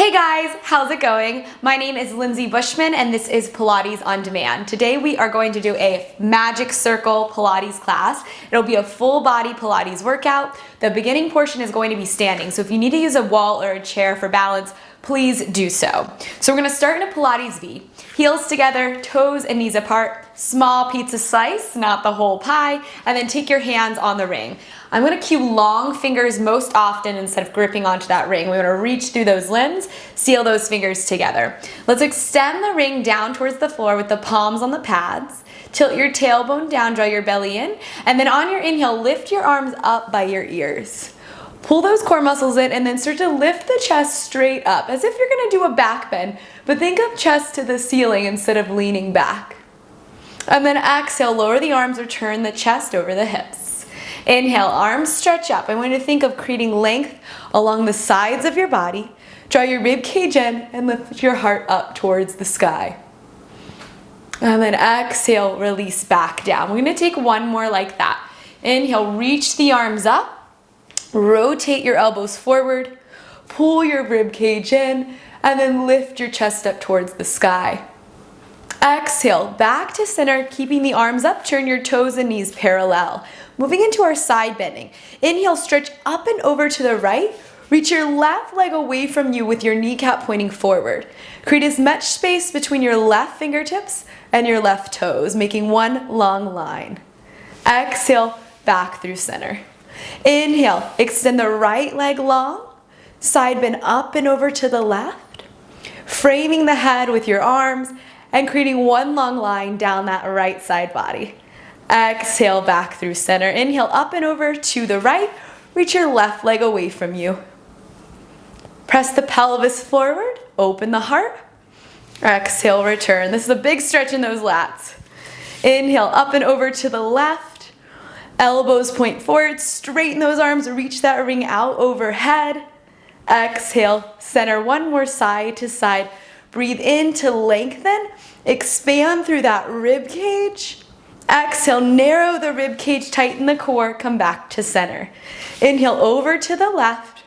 Hey guys, how's it going? My name is Lindsay Bushman and this is Pilates on Demand. Today we are going to do a magic circle Pilates class. It'll be a full body Pilates workout. The beginning portion is going to be standing, so if you need to use a wall or a chair for balance, please do so. So we're gonna start in a Pilates V. Heels together, toes and knees apart, small pizza slice, not the whole pie, and then take your hands on the ring. I'm gonna cue long fingers most often instead of gripping onto that ring. We're gonna reach through those limbs, seal those fingers together. Let's extend the ring down towards the floor with the palms on the pads. Tilt your tailbone down, draw your belly in, and then on your inhale, lift your arms up by your ears. Pull those core muscles in and then start to lift the chest straight up as if you're gonna do a back bend, but think of chest to the ceiling instead of leaning back. And then exhale, lower the arms or turn the chest over the hips. Inhale, arms stretch up. I want you to think of creating length along the sides of your body. Draw your rib cage in and lift your heart up towards the sky. And then exhale, release back down. We're gonna take one more like that. Inhale, reach the arms up. Rotate your elbows forward, pull your rib cage in, and then lift your chest up towards the sky. Exhale, back to center, keeping the arms up, turn your toes and knees parallel. Moving into our side bending. Inhale, stretch up and over to the right. Reach your left leg away from you with your kneecap pointing forward. Create as much space between your left fingertips and your left toes, making one long line. Exhale, back through center. Inhale, extend the right leg long, side bend up and over to the left, framing the head with your arms and creating one long line down that right side body. Exhale, back through center. Inhale, up and over to the right, reach your left leg away from you. Press the pelvis forward, open the heart. Exhale, return. This is a big stretch in those lats. Inhale, up and over to the left. Elbows point forward, straighten those arms, reach that ring out overhead. Exhale, center one more side to side. Breathe in to lengthen, expand through that rib cage. Exhale, narrow the rib cage, tighten the core, come back to center. Inhale, over to the left.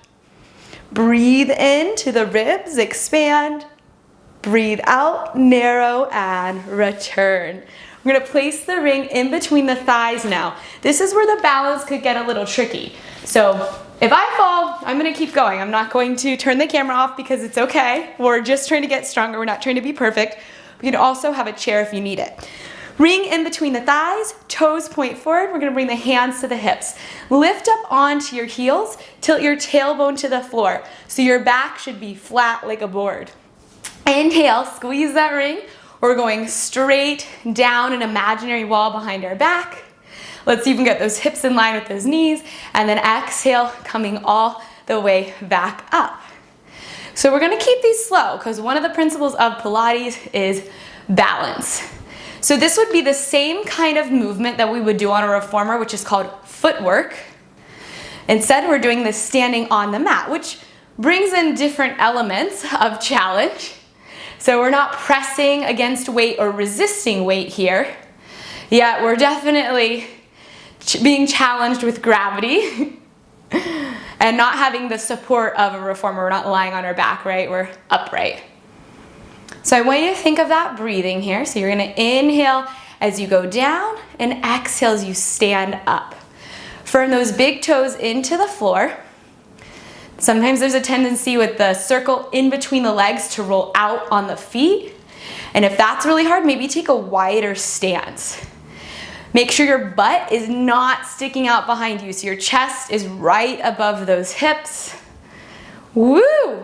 Breathe into the ribs, expand. Breathe out, narrow, and return. We're gonna place the ring in between the thighs now. This is where the balance could get a little tricky. So if I fall, I'm gonna keep going. I'm not going to turn the camera off because it's okay. We're just trying to get stronger. We're not trying to be perfect. We can also have a chair if you need it. Ring in between the thighs, toes point forward. We're gonna bring the hands to the hips. Lift up onto your heels, tilt your tailbone to the floor. So your back should be flat like a board. Inhale, squeeze that ring. We're going straight down an imaginary wall behind our back. Let's even get those hips in line with those knees. And then exhale, coming all the way back up. So we're gonna keep these slow because one of the principles of Pilates is balance. So this would be the same kind of movement that we would do on a reformer, which is called footwork. Instead, we're doing this standing on the mat, which brings in different elements of challenge. So we're not pressing against weight or resisting weight here, yet we're definitely being challenged with gravity and not having the support of a reformer. We're not lying on our back, right? We're upright. So I want you to think of that breathing here. So you're gonna inhale as you go down and exhale as you stand up. Firm those big toes into the floor. Sometimes there's a tendency with the circle in between the legs to roll out on the feet. And if that's really hard, maybe take a wider stance. Make sure your butt is not sticking out behind you, so your chest is right above those hips. Woo!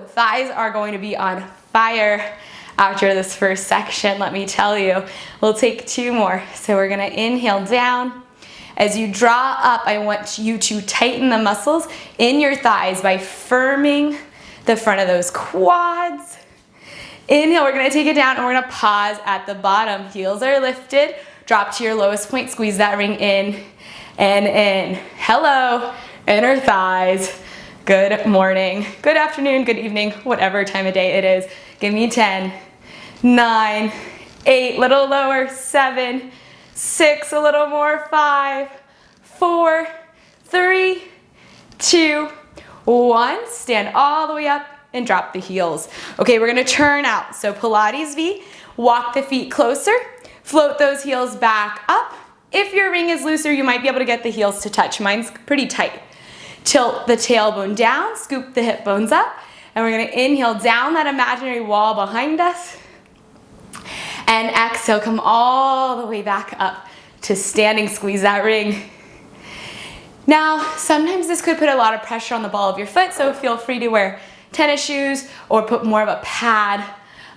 Thighs are going to be on fire after this first section, let me tell you. We'll take two more. So we're gonna inhale down. As you draw up, I want you to tighten the muscles in your thighs by firming the front of those quads. Inhale, we're gonna take it down and we're gonna pause at the bottom. Heels are lifted, drop to your lowest point, squeeze that ring in and in. Hello, inner thighs. Good morning, good afternoon, good evening, whatever time of day it is. Give me 10, 9, 8, little lower, 7, 6, a little more, 5, 4, 3, 2, 1. Stand all the way up, and drop the heels. Okay, we're gonna turn out. So Pilates V, walk the feet closer, float those heels back up. If your ring is looser, you might be able to get the heels to touch. Mine's pretty tight. Tilt the tailbone down, scoop the hip bones up, and we're gonna inhale down that imaginary wall behind us. And exhale, come all the way back up to standing, squeeze that ring. Now, sometimes this could put a lot of pressure on the ball of your foot, so feel free to wear tennis shoes or put more of a pad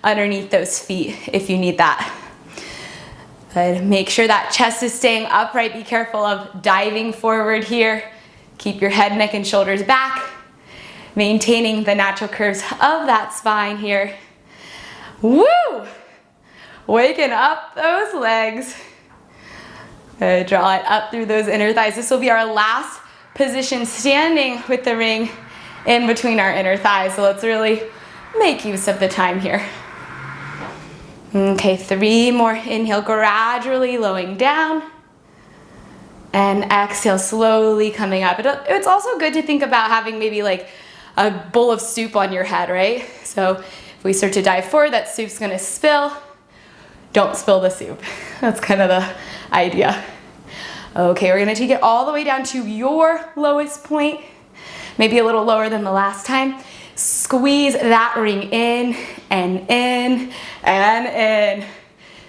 underneath those feet if you need that. Good. Make sure that chest is staying upright. Be careful of diving forward here. Keep your head, neck, and shoulders back, maintaining the natural curves of that spine here. Woo! Waking up those legs. Good. Draw it up through those inner thighs. This will be our last position standing with the ring in between our inner thighs. So let's really make use of the time here. Okay, 3 more. Inhale, gradually lowering down. And exhale, slowly coming up. It's also good to think about having maybe like a bowl of soup on your head, right? So if we start to dive forward, that soup's gonna spill. Don't spill the soup. That's kind of the idea. Okay, we're gonna take it all the way down to your lowest point, maybe a little lower than the last time. Squeeze that ring in and in and in.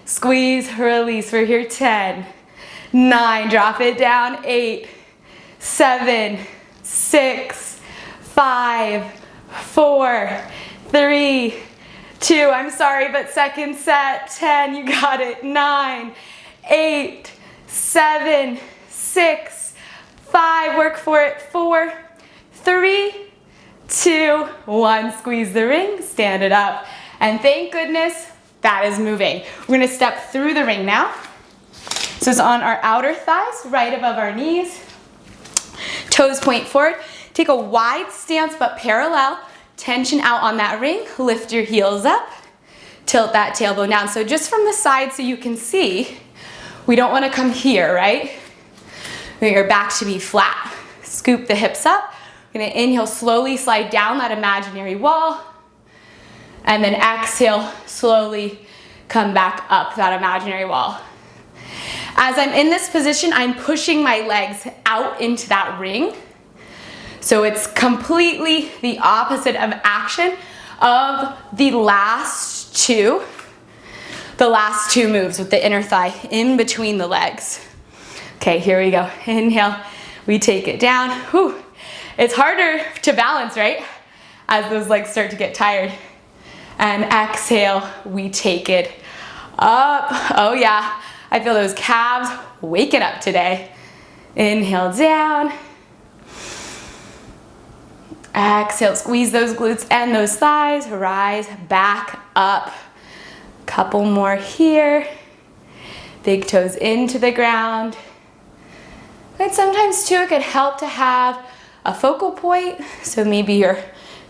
Squeeze, release. We're here, 10, 9, drop it down, 8, 7, 6, 5, 4, 3, 2, I'm sorry, but second set, 10, you got it, 9, 8, 7, 6, 5, work for it, 4, 3, 2, 1, squeeze the ring, stand it up, and thank goodness that is moving. We're gonna step through the ring now. So it's on our outer thighs, right above our knees, toes point forward. Take a wide stance but parallel, tension out on that ring, lift your heels up, tilt that tailbone down. So just from the side so you can see, we don't wanna come here, right? We want your back to be flat. Scoop the hips up. We're gonna inhale, slowly slide down that imaginary wall, and then exhale, slowly come back up that imaginary wall. As I'm in this position, I'm pushing my legs out into that ring. So it's completely the opposite of action of the last two moves with the inner thigh in between the legs. Okay, here we go. Inhale, we take it down. Whew. It's harder to balance, right? As those legs start to get tired. And exhale, we take it up. Oh yeah, I feel those calves waking up today. Inhale down. Exhale, squeeze those glutes and those thighs, rise back up. Couple more here. Big toes into the ground. And sometimes too, it could help to have a focal point. So maybe you're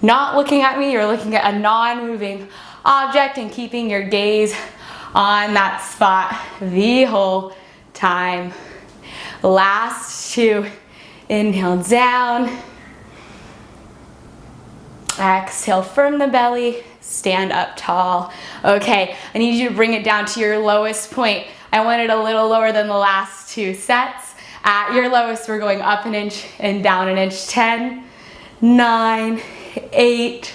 not looking at me, you're looking at a non-moving object and keeping your gaze on that spot the whole time. Last 2, inhale down. Exhale, firm the belly, stand up tall. Okay, I need you to bring it down to your lowest point. I want it a little lower than the last 2 sets. At your lowest, we're going up an inch and down an inch. 10, 9, 8,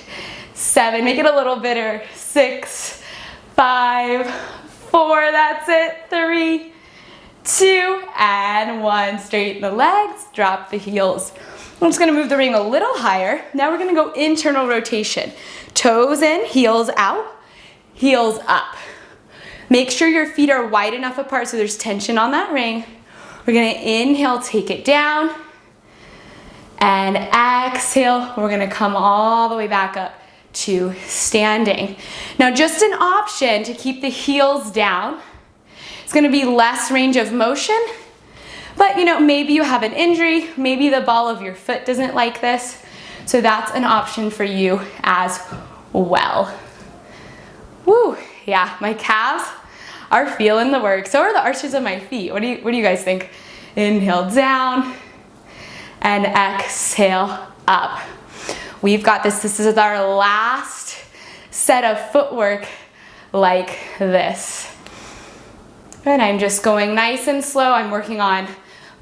7, make it a little bitter. 6, 5, 4, that's it. 3, 2, and 1. Straighten the legs, drop the heels. I'm just gonna move the ring a little higher. Now we're gonna go internal rotation. Toes in, heels out, heels up. Make sure your feet are wide enough apart so there's tension on that ring. We're gonna inhale, take it down, and exhale, we're gonna come all the way back up to standing. Now just an option to keep the heels down. It's gonna be less range of motion, but maybe you have an injury, maybe the ball of your foot doesn't like this, so that's an option for you as well. Woo, yeah, my calves are feeling the work. So are the arches of my feet. What do you guys think? Inhale down and exhale up. We've got this. This is our last set of footwork like this. And I'm just going nice and slow. I'm working on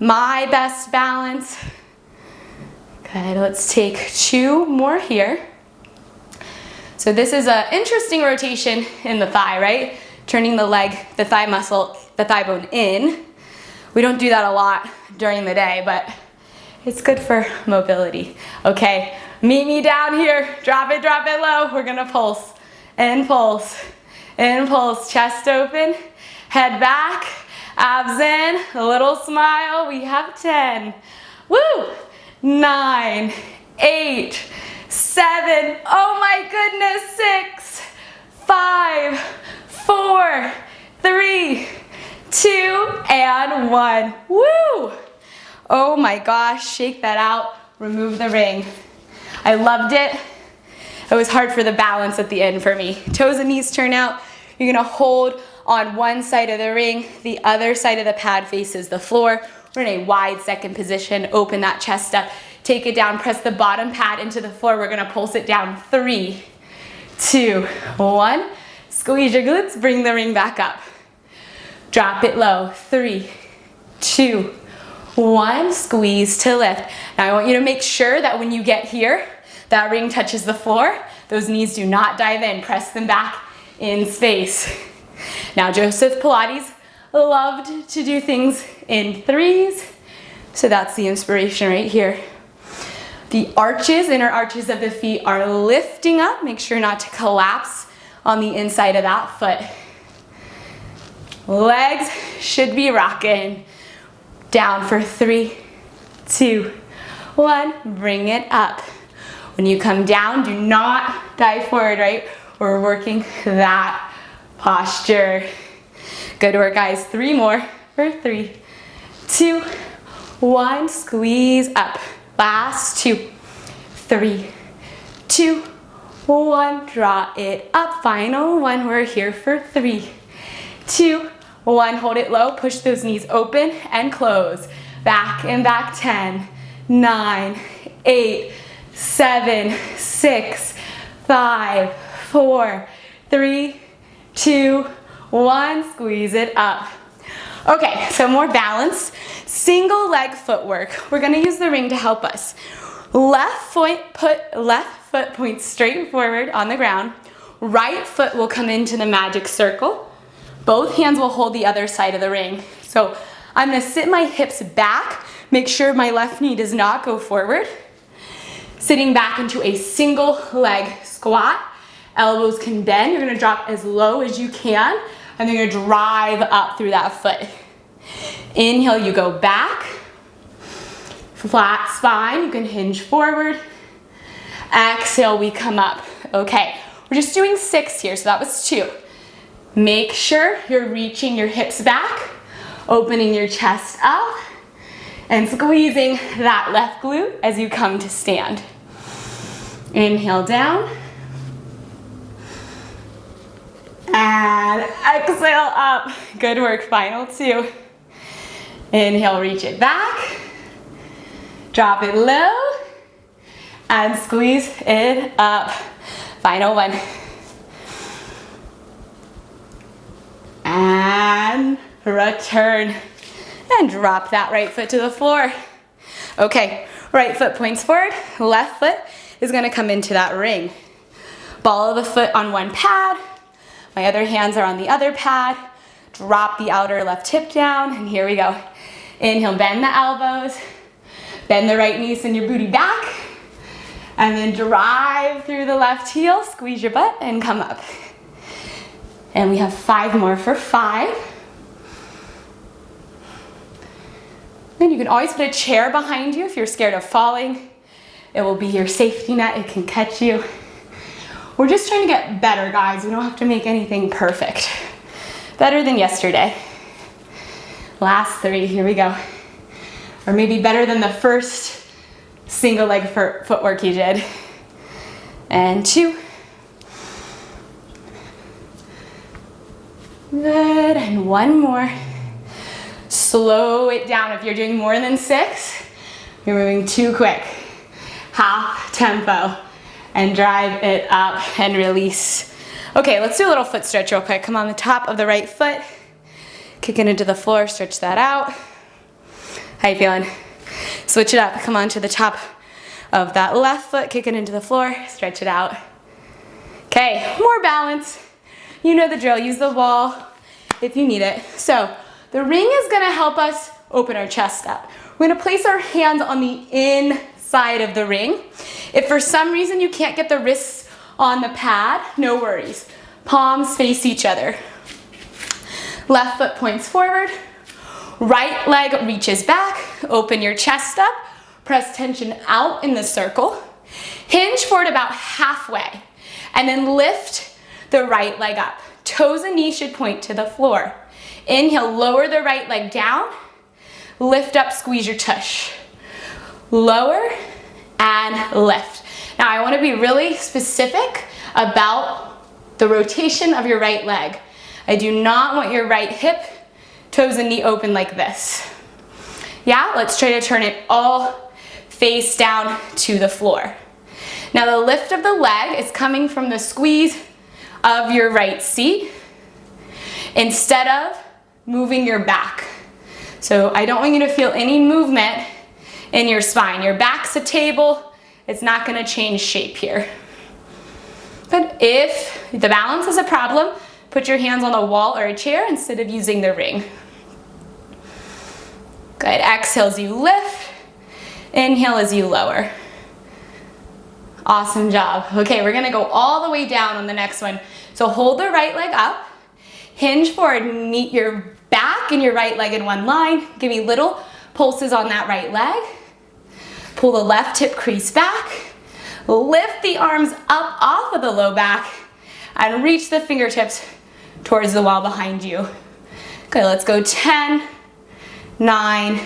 my best balance. Good, let's take 2 more here. So this is an interesting rotation in the thigh, right? Turning the leg, the thigh muscle, the thigh bone in. We don't do that a lot during the day, but it's good for mobility. Okay, meet me down here. Drop it low. We're gonna pulse and pulse and pulse. Chest open, head back, abs in, a little smile. We have 10. Woo! 9, 8, 7, oh my goodness, 6, 5, 4, 3, 2, and 1. Woo! Oh my gosh, shake that out, remove the ring. I loved it. It was hard for the balance at the end for me. Toes and knees turn out. You're gonna hold on one side of the ring, the other side of the pad faces the floor. We're in a wide second position. Open that chest up, take it down, press the bottom pad into the floor. We're gonna pulse it down. 3, 2, 1. Squeeze your glutes, bring the ring back up. Drop it low. 3, 2, 1. Squeeze to lift. Now I want you to make sure that when you get here, that ring touches the floor. Those knees do not dive in. Press them back in space. Now Joseph Pilates loved to do things in 3s. So that's the inspiration right here. The arches, inner arches of the feet are lifting up. Make sure not to collapse on the inside of that foot. Legs should be rocking. Down for 3, 2, 1. Bring it up. When you come down, do not dive forward, right? We're working that posture. Good work, guys. 3 more for 3, 2, 1. Squeeze up. Last 2, 3, 2, 1. Draw it up. Final 1. We're here for 3, 2, 1. Hold it low. Push those knees open and close. Back and back. 10, 9, 8, 7, 6, 5, 4, 3, 2, 1. Squeeze it up. Okay, so more balance. Single leg footwork. We're gonna use the ring to help us. Left foot points straight forward on the ground. Right foot will come into the magic circle. Both hands will hold the other side of the ring. So I'm gonna sit my hips back. Make sure my left knee does not go forward. Sitting back into a single leg squat. Elbows can bend. You're gonna drop as low as you can, and then you're gonna drive up through that foot. Inhale, you go back. Flat spine, you can hinge forward. Exhale, we come up. Okay, we're just doing 6 here, so that was 2. Make sure you're reaching your hips back, opening your chest up, and squeezing that left glute as you come to stand. Inhale down. And exhale up. Good work, final 2. Inhale, reach it back. Drop it low. And squeeze it up. Final 1. And return. And drop that right foot to the floor. Okay, right foot points forward. Left foot is gonna come into that ring. Ball of the foot on one pad. My other hands are on the other pad. Drop the outer left hip down, and here we go. Inhale, bend the elbows. Bend the right knee, send your booty back. And then drive through the left heel, squeeze your butt, and come up. And we have 5 more for 5. Then you can always put a chair behind you if you're scared of falling. It will be your safety net, it can catch you. We're just trying to get better, guys. We don't have to make anything perfect. Better than yesterday. Last 3, here we go. Or maybe better than the first single leg footwork you did. And 2. Good, and 1 more. Slow it down. If you're doing more than 6, you're moving too quick. Half tempo. and drive it up and release. Okay, let's do a little foot stretch real quick. Come on the top of the right foot, kick it into the floor, stretch that out. How you feeling? Switch it up, come on to the top of that left foot, kick it into the floor, stretch it out. Okay, more balance. You know the drill, use the wall if you need it. So the ring is gonna help us open our chest up. We're gonna place our hands on the inside of the ring. If for some reason you can't get the wrists on the pad, no worries. Palms face each other. Left foot points forward. Right leg reaches back. Open your chest up. Press tension out in the circle. Hinge forward about halfway. And then lift the right leg up. Toes and knees should point to the floor. Inhale, lower the right leg down. Lift up, squeeze your tush. Lower and lift. Now I want to be really specific about the rotation of your right leg. I do not want your right hip, toes and knee open like this. Yeah, let's try to turn it all face down to the floor. Now the lift of the leg is coming from the squeeze of your right seat instead of moving your back. So I don't want you to feel any movement in your spine. Your back's a table. It's not going to change shape here. But if the balance is a problem, put your hands on a wall or a chair instead of using the ring. Good. Exhale as you lift. Inhale as you lower. Awesome job. Okay, we're going to go all the way down on the next one. So hold the right leg up. Hinge forward. Meet your back and your right leg in one line. Give me little pulses on that right leg. Pull the left hip crease back. Lift the arms up off of the low back and reach the fingertips towards the wall behind you. Okay, let's go 10, 9,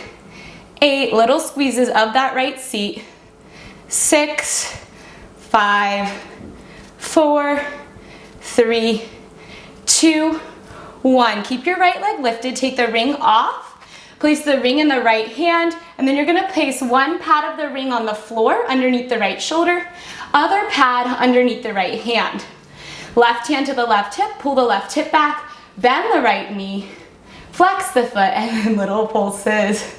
8, little squeezes of that right seat. 6, 5, 4, 3, 2, 1. Keep your right leg lifted, take the ring off. Place the ring in the right hand, and then you're gonna place one pad of the ring on the floor underneath the right shoulder, other pad underneath the right hand. Left hand to the left hip, pull the left hip back, bend the right knee, flex the foot, and then little pulses.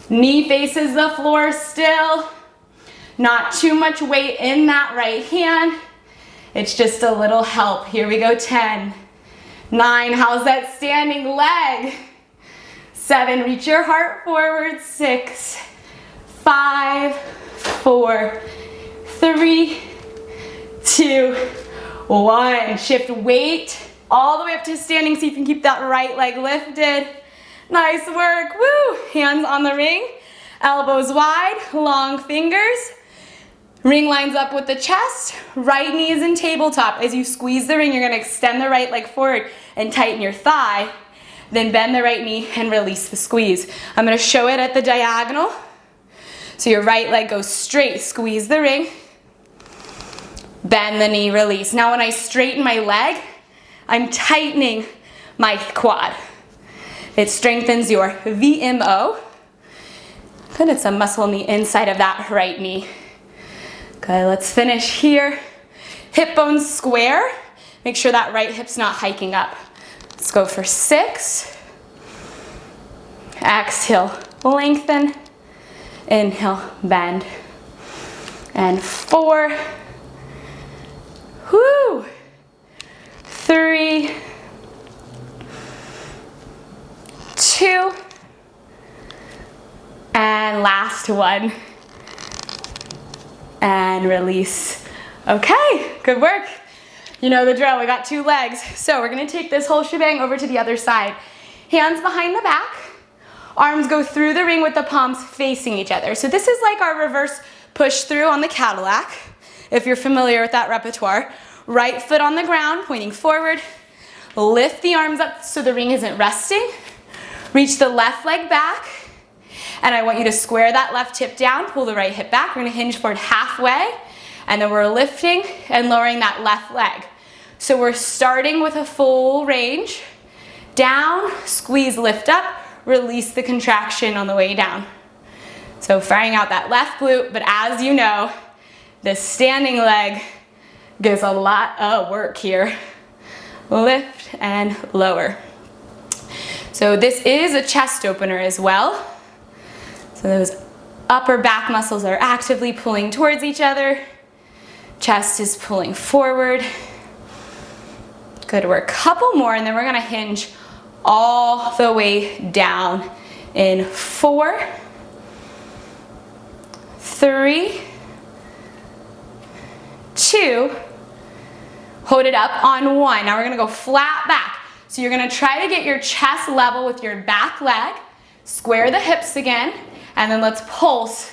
Knee faces the floor still. Not too much weight in that right hand. It's just a little help. Here we go, 10, 9, how's that standing leg? 7, reach your heart forward. 6, 5, 4, 3, 2, 1. Shift weight all the way up to standing so you can keep that right leg lifted. Nice work. Woo! Hands on the ring, elbows wide, long fingers. Ring lines up with the chest, right knee is in tabletop. As you squeeze the ring, you're gonna extend the right leg forward and tighten your thigh. Then bend the right knee and release the squeeze. I'm gonna show it at the diagonal. So your right leg goes straight, squeeze the ring, bend the knee, release. Now when I straighten my leg, I'm tightening my quad. It strengthens your VMO. Good, it's a muscle on the inside of that right knee. Okay, let's finish here. Hip bones square. Make sure that right hip's not hiking up. Let's go for 6. Exhale, lengthen. Inhale, bend. And 4. Whoo! 3. 2. And last one. And release. Okay, good work. You know the drill, we got 2 legs. So we're gonna take this whole shebang over to the other side. Hands behind the back. Arms go through the ring with the palms facing each other. So this is like our reverse push through on the Cadillac, if you're familiar with that repertoire. Right foot on the ground, pointing forward. Lift the arms up so the ring isn't resting. Reach the left leg back. And I want you to square that left hip down, pull the right hip back. We're gonna hinge forward halfway, and then we're lifting and lowering that left leg. So we're starting with a full range. Down, squeeze, lift up, release the contraction on the way down. So firing out that left glute, but as you know, the standing leg gives a lot of work here. Lift and lower. So this is a chest opener as well. So those upper back muscles are actively pulling towards each other. Chest is pulling forward. Good work. Couple more, and then we're gonna hinge all the way down in 4, 3, 2, hold it up on 1. Now we're gonna go flat back. So you're gonna try to get your chest level with your back leg, square the hips again, and then let's pulse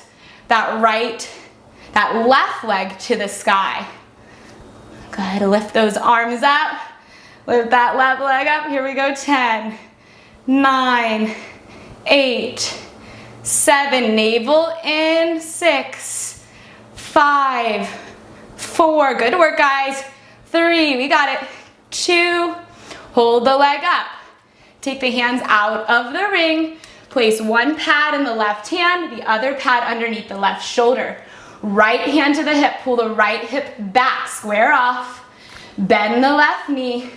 that left leg to the sky. Good, lift those arms up. Lift that left leg up. Here we go. 10, 9, 8, 7. Navel in. 6, 5, 4. Good work, guys. 3. We got it. 2. Hold the leg up. Take the hands out of the ring. Place one pad in the left hand, the other pad underneath the left shoulder. Right hand to the hip. Pull the right hip back. Square off. Bend the left knee.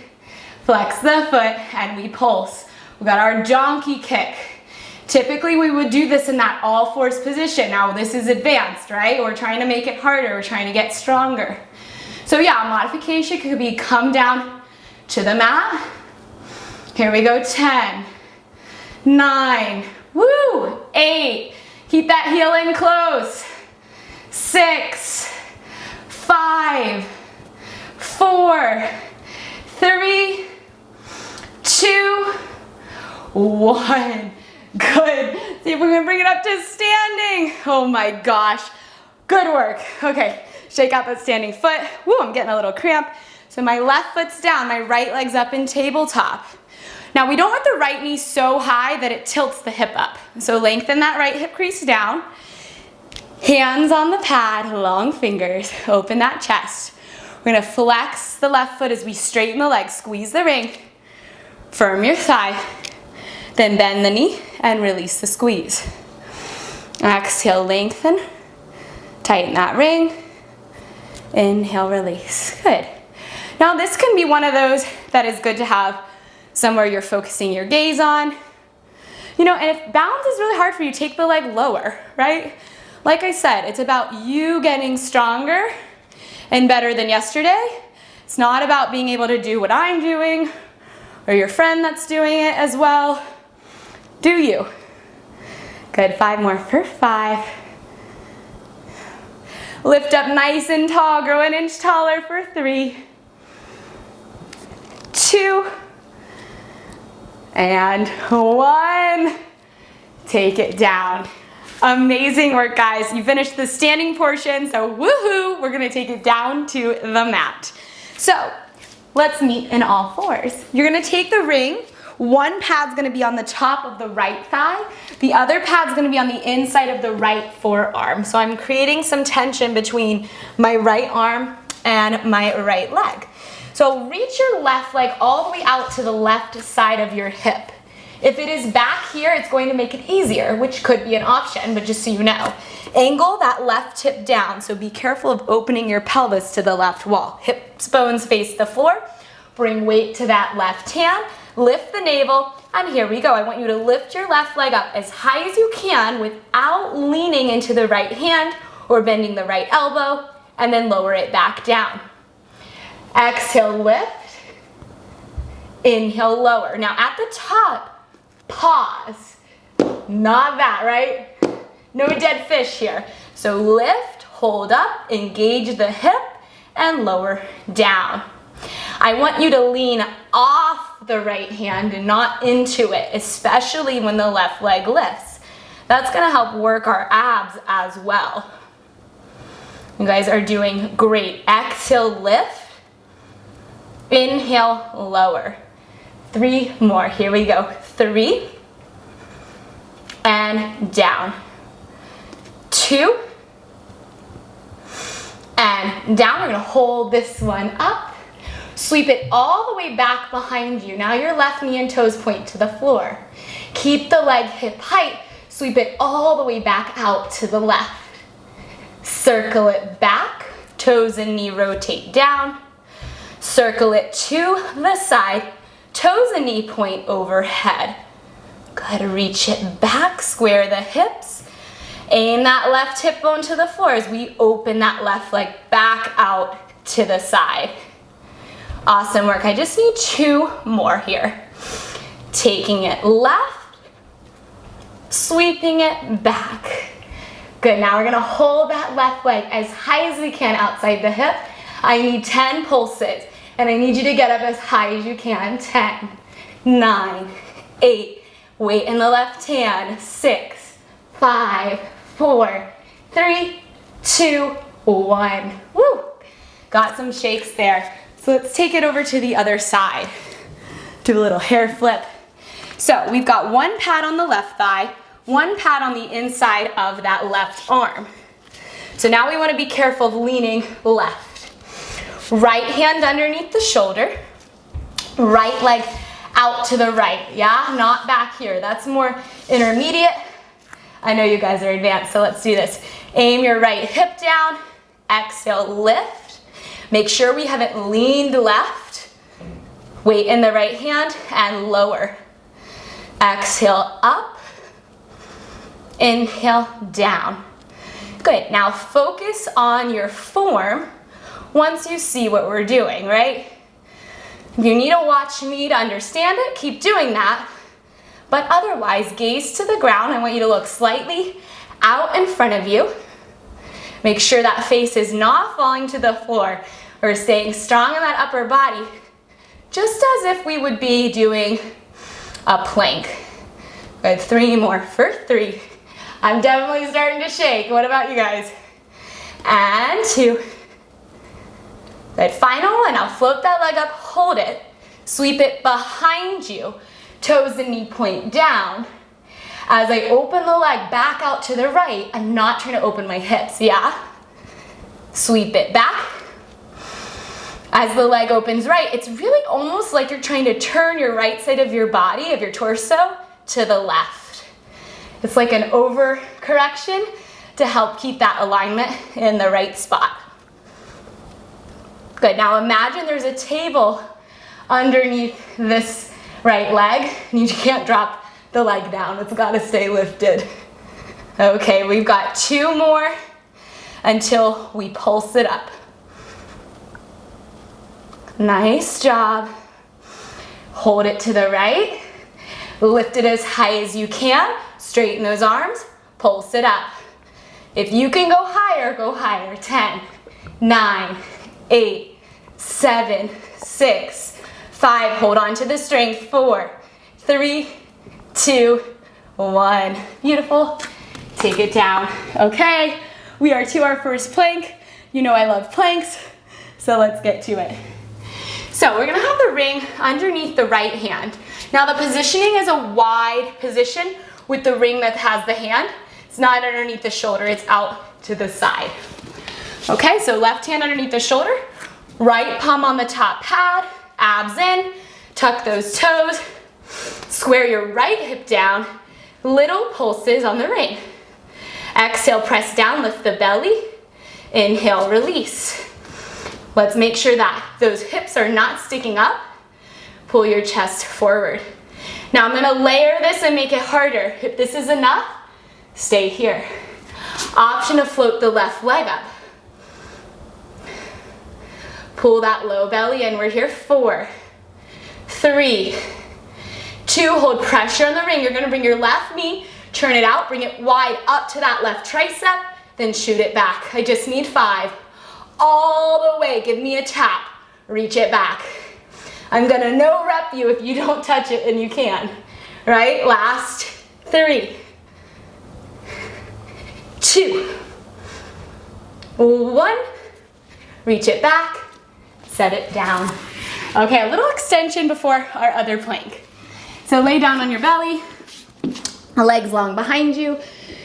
Flex the foot, and we pulse. We got our donkey kick. Typically, we would do this in that all fours position. Now, this is advanced, right? We're trying to make it harder. We're trying to get stronger. So yeah, a modification could be come down to the mat. Here we go. 10, 9, woo, 8. Keep that heel in close. 6, 5, 4, 3, 2, 1. Good. See if we can bring it up to standing. Oh my gosh. Good work. Okay, shake out that standing foot. Woo, I'm getting a little cramp. So my left foot's down, my right leg's up in tabletop. Now we don't want the right knee so high that it tilts the hip up. So lengthen that right hip crease down. Hands on the pad, long fingers, open that chest. We're gonna flex the left foot as we straighten the leg, squeeze the ring, firm your thigh, then bend the knee and release the squeeze. Exhale, lengthen, tighten that ring, inhale, release. Good. Now this can be one of those that is good to have somewhere you're focusing your gaze on. You know, and if balance is really hard for you, take the leg lower, right? Like I said, it's about you getting stronger and better than yesterday. It's not about being able to do what I'm doing or your friend that's doing it as well. Do you? Good, 5 more for 5. Lift up nice and tall, grow an inch taller for 3, 2, and 1. Take it down. Amazing work, guys. You finished the standing portion, so woohoo! We're gonna take it down to the mat. So let's meet in all fours. You're gonna take the ring. One pad's gonna be on the top of the right thigh. The other pad's gonna be on the inside of the right forearm. So I'm creating some tension between my right arm and my right leg. So reach your left leg all the way out to the left side of your hip. If it is back here, it's going to make it easier, which could be an option, but just so you know. Angle that left hip down, so be careful of opening your pelvis to the left wall. Hips, bones face the floor. Bring weight to that left hand. Lift the navel, and here we go. I want you to lift your left leg up as high as you can without leaning into the right hand or bending the right elbow, and then lower it back down. Exhale, lift. Inhale, lower. Now at the top, pause. Not that, right? No dead fish here. So lift, hold up, engage the hip, and lower down. I want you to lean off the right hand and not into it, especially when the left leg lifts. That's gonna help work our abs as well. You guys are doing great. Exhale, lift. Inhale, lower. 3 more. Here we go. 3. And down. 2. And down. We're going to hold this one up. Sweep it all the way back behind you. Now your left knee and toes point to the floor. Keep the leg hip height. Sweep it all the way back out to the left. Circle it back. toes and knee rotate down. Circle it to the side, toes and knee point overhead. Good, reach it back, square the hips. Aim that left hip bone to the floor as we open that left leg back out to the side. Awesome work. I just need 2 more here. Taking it left, sweeping it back. Good, now we're gonna hold that left leg as high as we can outside the hip. I need 10 pulses, and I need you to get up as high as you can. 10, 9, 8, weight in the left hand. 6, 5, 4, 3, 2, 1. Woo! Got some shakes there. So let's take it over to the other side. Do a little hair flip. So we've got 1 pad on the left thigh, 1 pad on the inside of that left arm. So now we want to be careful of leaning left. Right hand underneath the shoulder, right leg out to the right, yeah? Not back here. That's more intermediate. I know you guys are advanced, so let's do this. Aim your right hip down, exhale, lift. Make sure we haven't leaned left. Weight in the right hand and lower. Exhale, up. Inhale, down. Good, now focus on your form once you see what we're doing, right? If you need to watch me to understand it, keep doing that. But otherwise, gaze to the ground. I want you to look slightly out in front of you. Make sure that face is not falling to the floor. We're staying strong in that upper body, just as if we would be doing a plank. Good, 3 more for 3. I'm definitely starting to shake. What about you guys? And 2. Good, final one. Now float that leg up, hold it. Sweep it behind you. Toes and knee point down. As I open the leg back out to the right, I'm not trying to open my hips, yeah? Sweep it back. As the leg opens right, it's really almost like you're trying to turn your right side of your body, of your torso, to the left. It's like an overcorrection to help keep that alignment in the right spot. Good, now imagine there's a table underneath this right leg, and you can't drop the leg down. It's gotta stay lifted. Okay, we've got 2 more until we pulse it up. Nice job. Hold it to the right. Lift it as high as you can. Straighten those arms. Pulse it up. If you can go higher, go higher. 10, 9, 8, 7, 6, 5. Hold on to the strength. 4, 3, 2, 1. Beautiful. Take it down. Okay, we are to our first plank. You know I love planks, so let's get to it. So we're gonna have the ring underneath the right hand. Now the positioning is a wide position with the ring that has the hand. It's not underneath the shoulder, it's out to the side. Okay, so left hand underneath the shoulder, right palm on the top pad, abs in, tuck those toes, square your right hip down, little pulses on the ring. Exhale, press down, lift the belly. Inhale, release. Let's make sure that those hips are not sticking up. Pull your chest forward. Now I'm gonna layer this and make it harder. If this is enough, stay here. Option to float the left leg up. Pull that low belly in. We're here. 4, 3, 2. Hold pressure on the ring. You're gonna bring your left knee, turn it out, bring it wide up to that left tricep, then shoot it back. I just need 5. All the way, give me a tap, reach it back. I'm gonna no rep you if you don't touch it, and you can, right? Last 3, 2, 1, reach it back, set it down. Okay, a little extension before our other plank. So lay down on your belly, legs long behind you.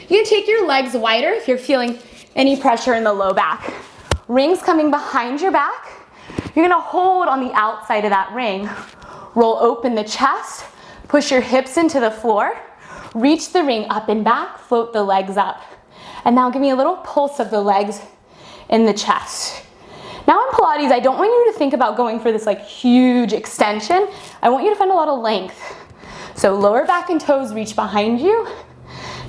You can take your legs wider if you're feeling any pressure in the low back. Rings coming behind your back. You're gonna hold on the outside of that ring. Roll open the chest, push your hips into the floor, reach the ring up and back, float the legs up. And now give me a little pulse of the legs in the chest. Now in Pilates, I don't want you to think about going for this like huge extension. I want you to find a lot of length. So lower back and toes reach behind you.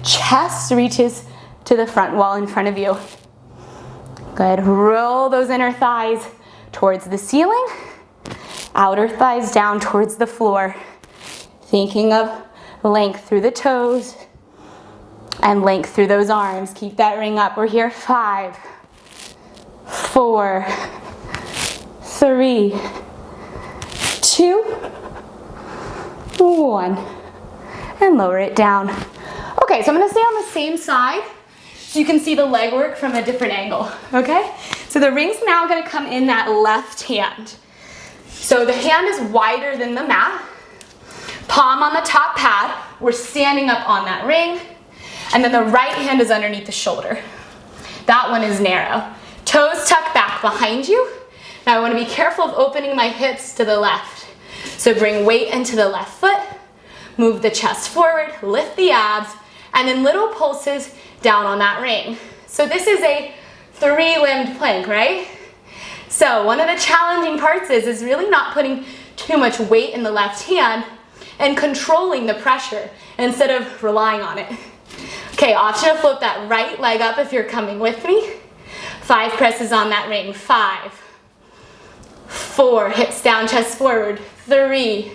Chest reaches to the front wall in front of you. Good, roll those inner thighs towards the ceiling. Outer thighs down towards the floor. Thinking of length through the toes and length through those arms. Keep that ring up. We're here. 5, 4, 3, 2, 1. And lower it down. Okay, so I'm gonna stay on the same side so you can see the leg work from a different angle, okay? So the ring's now gonna come in that left hand. So the hand is wider than the mat. Palm on the top pad. We're standing up on that ring. And then the right hand is underneath the shoulder. That one is narrow. Toes tuck back behind you. Now I want to be careful of opening my hips to the left. So bring weight into the left foot. Move the chest forward, lift the abs, and then little pulses down on that ring. So this is a 3-limbed plank, right? So one of the challenging parts is really not putting too much weight in the left hand and controlling the pressure instead of relying on it. Okay, option to float that right leg up if you're coming with me. 5 presses on that ring. 5, 4, hips down, chest forward. 3,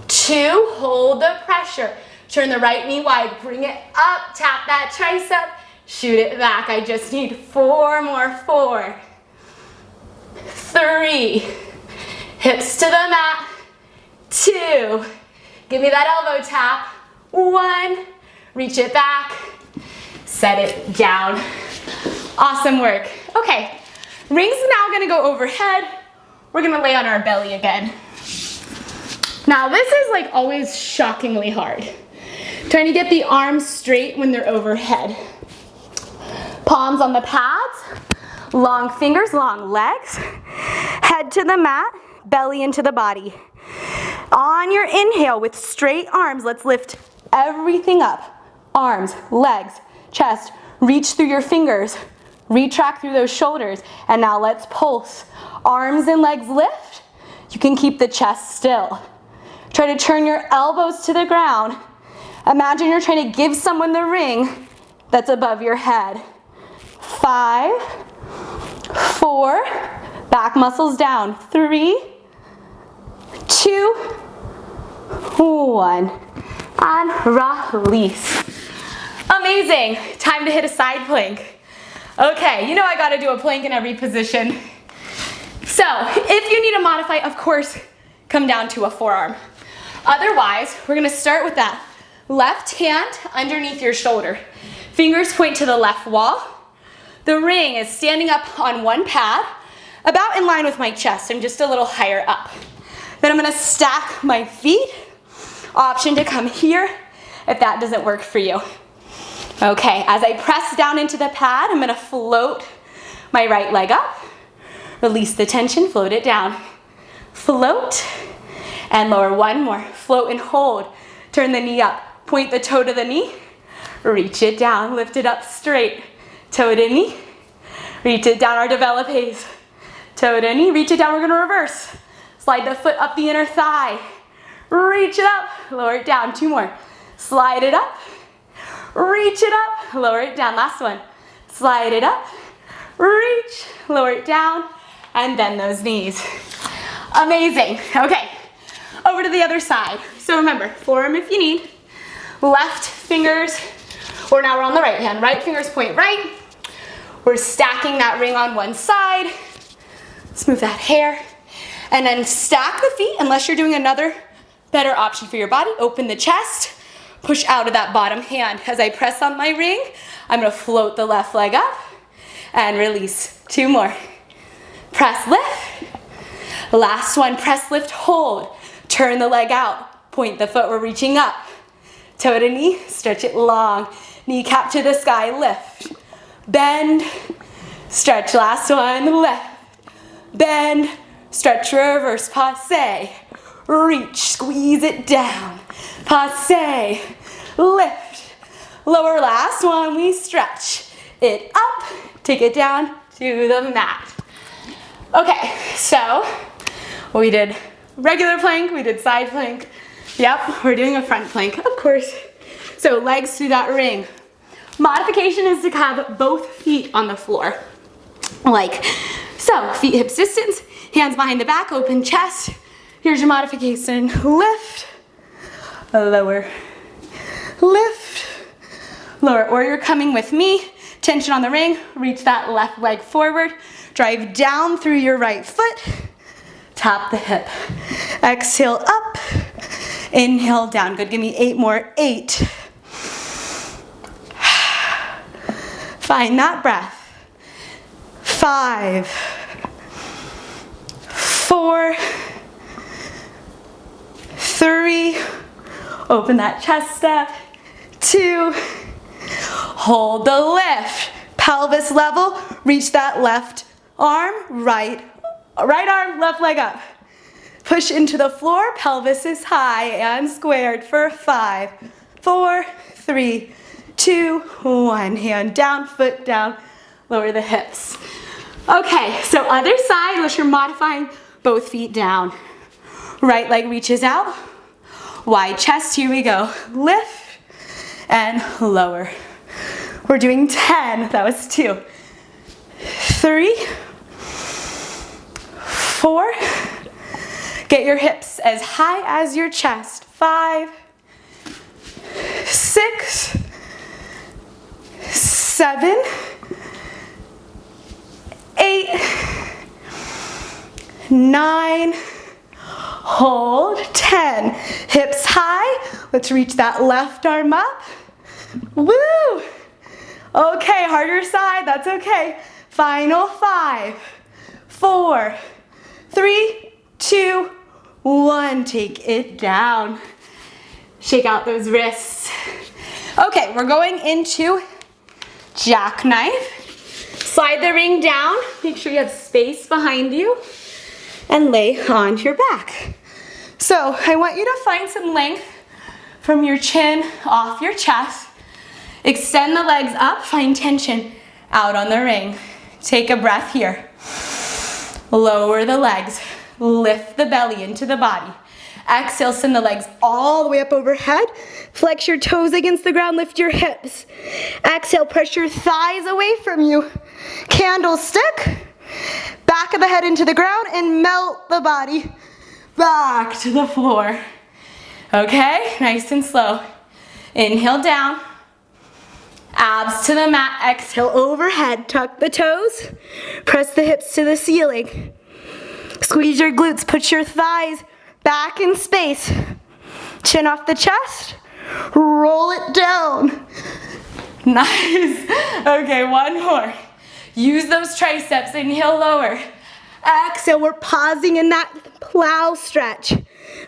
2, hold the pressure. Turn the right knee wide, bring it up, tap that tricep, shoot it back. I just need 4 more. 4, 3, hips to the mat. 2, give me that elbow tap. 1, reach it back, set it down. Awesome work. Okay, ring's now gonna go overhead. We're gonna lay on our belly again. Now this is like always shockingly hard. Trying to get the arms straight when they're overhead. Palms on the pads, long fingers, long legs, head to the mat, belly into the body. On your inhale with straight arms, let's lift everything up. Arms, legs, chest, reach through your fingers, retract through those shoulders, and now let's pulse. Arms and legs lift. You can keep the chest still. Try to turn your elbows to the ground. Imagine you're trying to give someone the ring that's above your head. 5, 4, back muscles down. 3, 2, 1, and release. Amazing. Time to hit a side plank. Okay, you know I gotta do a plank in every position. So, if you need to modify, of course, come down to a forearm. Otherwise, we're gonna start with that left hand underneath your shoulder. Fingers point to the left wall. The ring is standing up on one pad, about in line with my chest. I'm just a little higher up. Then I'm gonna stack my feet. Option to come here if that doesn't work for you. Okay, as I press down into the pad, I'm gonna float my right leg up. Release the tension, float it down. Float, and lower. 1 more. Float and hold. Turn the knee up. Point the toe to the knee. Reach it down, lift it up straight. Toe to knee. Reach it down, our developes. Toe to knee, reach it down, we're gonna reverse. Slide the foot up the inner thigh. Reach it up, lower it down. 2 more. Slide it up. Reach it up, lower it down. Last one. Slide it up. Reach, lower it down, and bend those knees. Amazing. Okay, over to the other side. So remember, forearm if you need. Left fingers, or now we're on the right hand. Right fingers point right. We're stacking that ring on one side. Smooth that hair. And then stack the feet, unless you're doing another better option for your body. Open the chest, push out of that bottom hand. As I press on my ring, I'm gonna float the left leg up and release. 2 more. Press, lift. Last one, press, lift, hold. Turn the leg out. Point the foot, we're reaching up. Toe to knee, stretch it long. Kneecap to the sky, lift. Bend, stretch, last one, lift. Bend, stretch, reverse, passe. Reach, squeeze it down. Passe, lift. Lower, last one, we stretch it up. Take it down to the mat. Okay, so we did regular plank, we did side plank. Yep, we're doing a front plank, of course. So legs through that ring. Modification is to have both feet on the floor. Like so, feet hips distance, hands behind the back, open chest. Here's your modification. Lift, lower, lift, lower. Or you're coming with me, tension on the ring, reach that left leg forward, drive down through your right foot, tap the hip. Exhale up, inhale down. Good, give me 8 more. 8. Find that breath. 5, 4, 3, open that chest step. 2, hold the lift. Pelvis level, reach that left arm, right arm, left leg up. Push into the floor, pelvis is high and squared for 5, 4, 3, 2, 1. Hand down, foot down, lower the hips. Okay, so other side, unless you're modifying both feet down. Right leg reaches out, wide chest, here we go. Lift and lower. We're doing 10, that was 2. 3, 4, get your hips as high as your chest. 5, 6, 7, 8, 9, hold, 10. Hips high, let's reach that left arm up. Woo! Okay, harder side, that's okay. Final 5, 4, 3, 2, 1. Take it down. Shake out those wrists. Okay, we're going into jackknife. Slide the ring down, make sure you have space behind you, and lay on your back. So I want you to find some length from your chin off your chest. Extend the legs up, find tension out on the ring. Take a breath here. Lower the legs, lift the belly into the body. Exhale, send the legs all the way up overhead. Flex your toes against the ground, lift your hips. Exhale, press your thighs away from you. Candlestick, back of the head into the ground and melt the body back to the floor. Okay, nice and slow. Inhale down, abs to the mat, exhale overhead, tuck the toes, press the hips to the ceiling. Squeeze your glutes, put your thighs back in space. Chin off the chest, roll it down. Nice. Okay, one more. Use those triceps, inhale lower. Exhale, we're pausing in that plow stretch.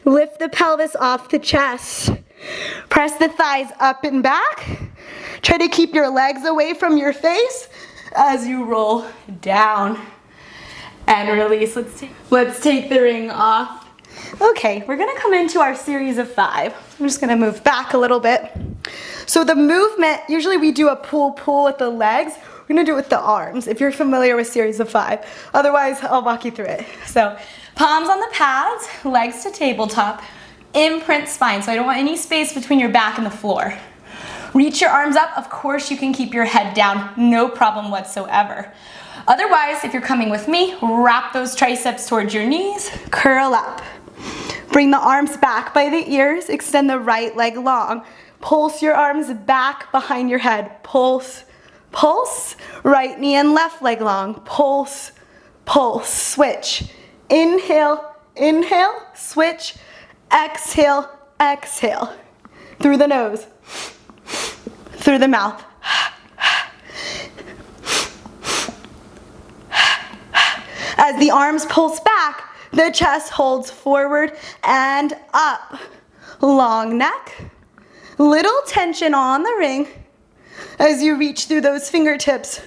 Lift the pelvis off the chest. Press the thighs up and back. Try to keep your legs away from your face as you roll down. And release. Let's take the ring off. Okay, we're gonna come into our series of 5. I'm just gonna move back a little bit. So the movement, usually we do a pull with the legs. We're gonna do it with the arms, if you're familiar with series of 5. Otherwise, I'll walk you through it. So, palms on the pads, legs to tabletop, imprint spine. So I don't want any space between your back and the floor. Reach your arms up. Of course, you can keep your head down, no problem whatsoever. Otherwise, if you're coming with me, wrap those triceps towards your knees, curl up. Bring the arms back by the ears, extend the right leg long. Pulse your arms back behind your head. Pulse, pulse, right knee and left leg long. Pulse, pulse, switch. Inhale, inhale, switch. Exhale, exhale. Through the nose, through the mouth. As the arms pulse back, the chest holds forward and up. Long neck, little tension on the ring. As you reach through those fingertips,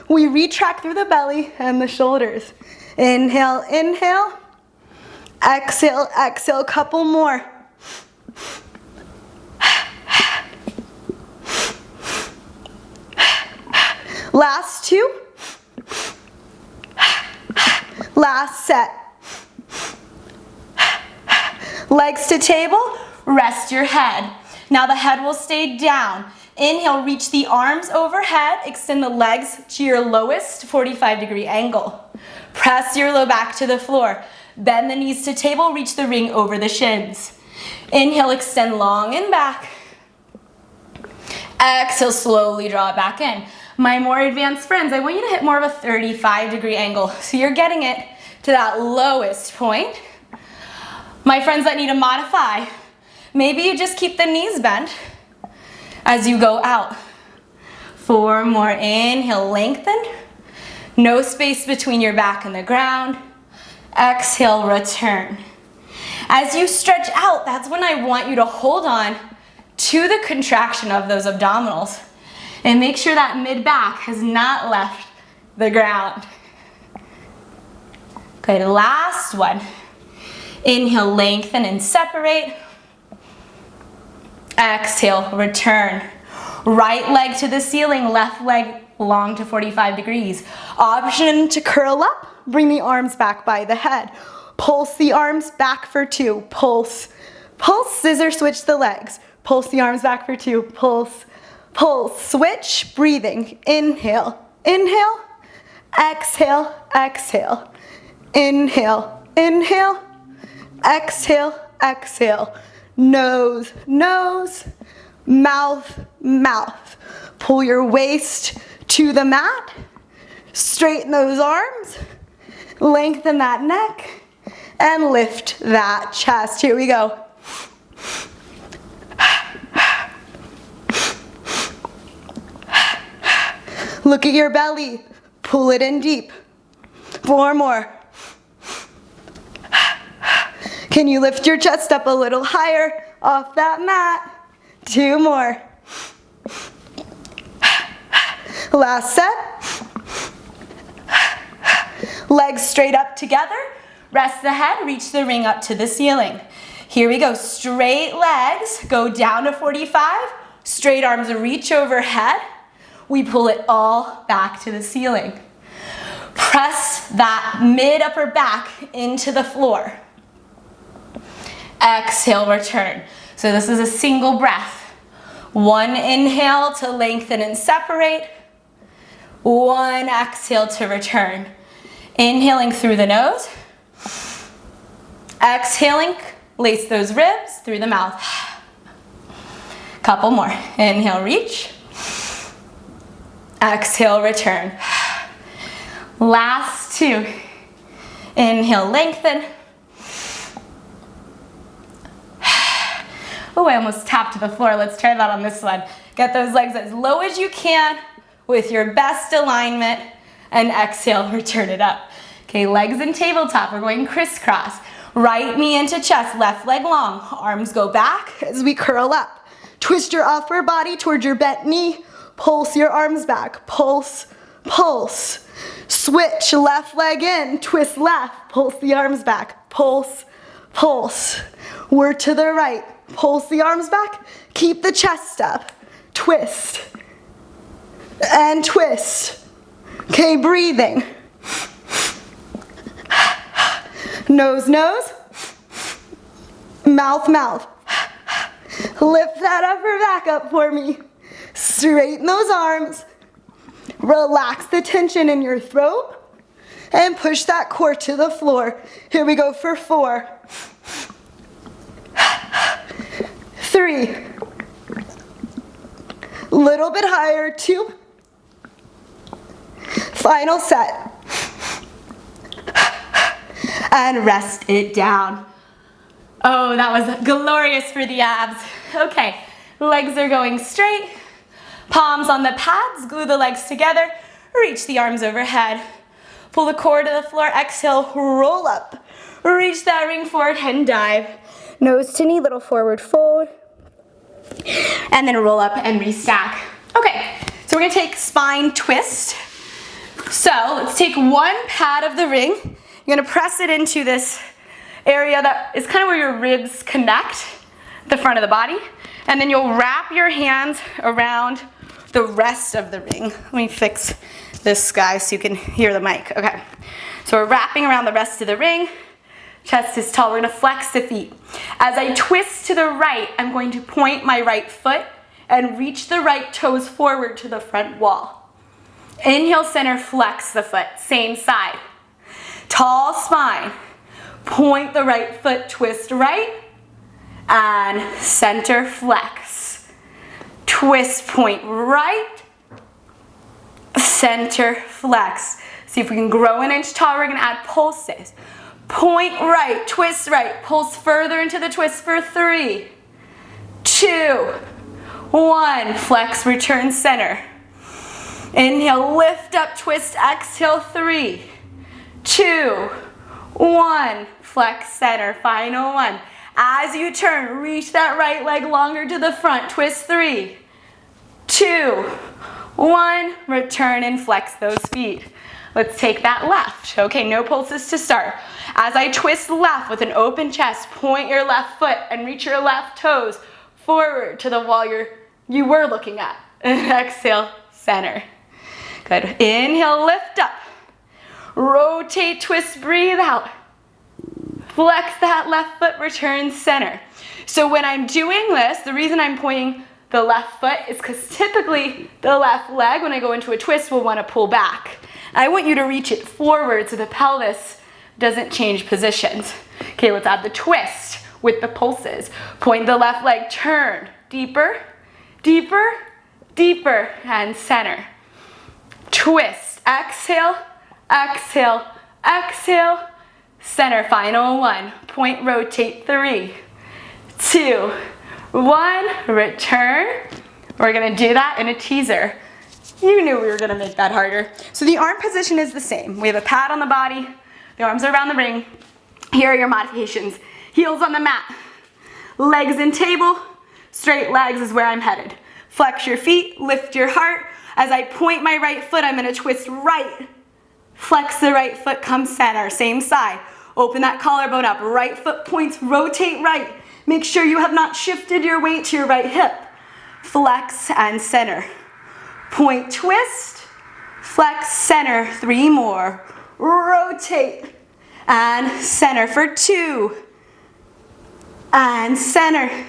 we retract through the belly and the shoulders. Inhale, inhale. Exhale, exhale, couple more. Last 2. Last set. Legs to table, rest your head. Now the head will stay down. Inhale, reach the arms overhead, extend the legs to your lowest 45-degree angle. Press your low back to the floor. Bend the knees to table, reach the ring over the shins. Inhale, extend long and back. Exhale, slowly draw it back in. My more advanced friends, I want you to hit more of a 35-degree angle, so you're getting it to that lowest point. My friends that need to modify, maybe you just keep the knees bent as you go out. 4 more, inhale, lengthen. No space between your back and the ground. Exhale, return. As you stretch out, that's when I want you to hold on to the contraction of those abdominals and make sure that mid-back has not left the ground. Good, last one. Inhale, lengthen and separate. Exhale, return. Right leg to the ceiling, left leg long to 45 degrees. Option to curl up, bring the arms back by the head. Pulse the arms back for 2, pulse. Pulse, scissor switch the legs. Pulse the arms back for 2, pulse. Pulse, switch, breathing. Inhale, inhale, exhale, exhale. Inhale, inhale, exhale, exhale. Nose, nose, mouth, mouth. Pull your waist to the mat. Straighten those arms. Lengthen that neck. And lift that chest. Here we go. Look at your belly. Pull it in deep. 4 more. Can you lift your chest up a little higher off that mat? 2 more. Last set. Legs straight up together. Rest the head, reach the ring up to the ceiling. Here we go, straight legs, go down to 45. Straight arms reach overhead. We pull it all back to the ceiling. Press that mid-upper back into the floor. Exhale, return. So this is a single breath. 1 inhale to lengthen and separate. 1 exhale to return. Inhaling through the nose. Exhaling, lace those ribs through the mouth. Couple more. Inhale, reach. Exhale, return. Last 2. Inhale, lengthen. Oh, I almost tapped the floor. Let's try that on this one. Get those legs as low as you can with your best alignment, and exhale, return it up. Okay, legs in tabletop. We're going crisscross. Right knee into chest, left leg long. Arms go back as we curl up. Twist your upper body towards your bent knee. Pulse your arms back. Pulse, pulse. Switch left leg in, twist left. Pulse the arms back. Pulse, pulse. We're to the right. Pulse the arms back. Keep the chest up. Twist. And twist. Okay, breathing. Nose, nose. Mouth, mouth. Lift that upper back up for me. Straighten those arms. Relax the tension in your throat. And push that core to the floor. Here we go for 4. 3. Little bit higher. 2. Final set. And rest it down. Oh, that was glorious for the abs. Okay, legs are going straight. Palms on the pads, glue the legs together. Reach the arms overhead. Pull the core to the floor. Exhale, roll up. Reach that ring forward and dive. Nose to knee, little forward fold. And then roll up and restack. Okay, so we're gonna take spine twist. So let's take 1 pad of the ring. You're gonna press it into this area that is kind of where your ribs connect, the front of the body. And then you'll wrap your hands around the rest of the ring. Let me fix this guy so you can hear the mic. Okay. So we're wrapping around the rest of the ring. Chest is tall. We're gonna flex the feet. As I twist to the right, I'm going to point my right foot and reach the right toes forward to the front wall. Inhale, center, flex the foot, same side. Tall spine. Point the right foot, twist right, and center, flex. Twist, point right, center, flex. See if we can grow an inch taller. We're gonna add pulses. Point right, twist right, pulse further into the twist for 3, 2, 1. Flex, return, center. Inhale, lift up, twist, exhale, 3, 2, 1. Flex, center, final one. As you turn, reach that right leg longer to the front. Twist, 3, 2, 1. Return and flex those feet. Let's take that left. Okay, no pulses to start. As I twist left with an open chest, point your left foot and reach your left toes forward to the wall you were looking at. Exhale, center. Good. Inhale, lift up. Rotate, twist, breathe out. Flex that left foot, return, center. So when I'm doing this, the reason I'm pointing the left foot is because typically the left leg, when I go into a twist, will want to pull back. I want you to reach it forward so the pelvis doesn't change positions. Okay, let's add the twist with the pulses. Point the left leg, turn, deeper, deeper, deeper, and center. Twist, exhale, exhale, exhale, center, final one. Point, rotate, 3, 2, 1, return. We're gonna do that in a teaser. You knew we were gonna make that harder. So the arm position is the same. We have a pad on the body, the arms are around the ring. Here are your modifications. Heels on the mat, legs in table, straight legs is where I'm headed. Flex your feet, lift your heart. As I point my right foot, I'm gonna twist right. Flex the right foot, come center, same side. Open that collarbone up, right foot points, rotate right. Make sure you have not shifted your weight to your right hip. Flex and center. Point, twist, flex, center, 3 more. Rotate and center for 2. And center.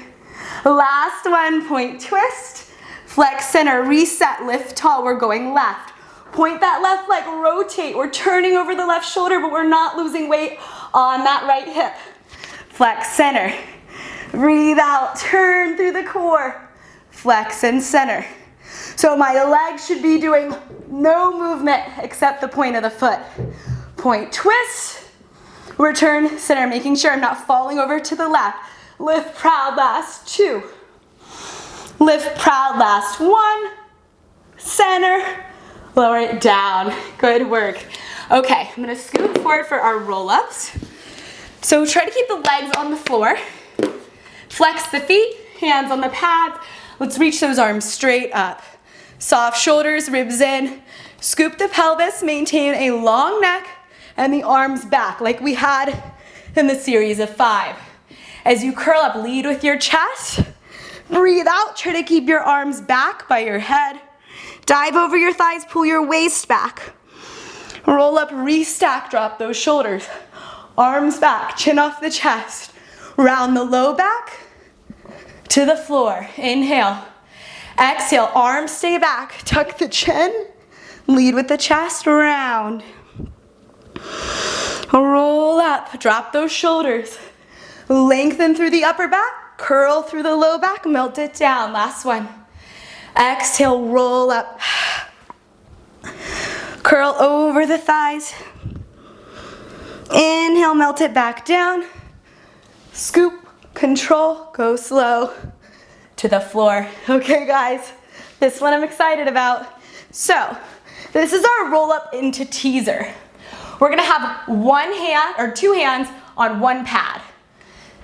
Last one, point, twist, flex, center, reset, lift tall, we're going left. Point that left leg, rotate, we're turning over the left shoulder, but we're not losing weight on that right hip. Flex, center. Breathe out, turn through the core. Flex and center. So my legs should be doing no movement except the point of the foot. Point, twist, return, center, making sure I'm not falling over to the left. Lift, proud, last 2. Lift, proud, last 1. Center, lower it down. Good work. Okay, I'm gonna scoot forward for our roll-ups. So try to keep the legs on the floor. Flex the feet, hands on the pads. Let's reach those arms straight up. Soft shoulders, ribs in. Scoop the pelvis, maintain a long neck and the arms back like we had in the series of 5. As you curl up, lead with your chest. Breathe out, try to keep your arms back by your head. Dive over your thighs, pull your waist back. Roll up, restack, drop those shoulders. Arms back, chin off the chest. Round the low back to the floor. Inhale. Exhale, arms stay back. Tuck the chin. Lead with the chest, round. Roll up, drop those shoulders. Lengthen through the upper back, curl through the low back, melt it down. Last one. Exhale, roll up. Curl over the thighs. Inhale, melt it back down. Scoop, control, go slow to the floor. Okay, guys, this one I'm excited about. So, this is our roll up into teaser. We're gonna have one hand or 2 hands on one pad.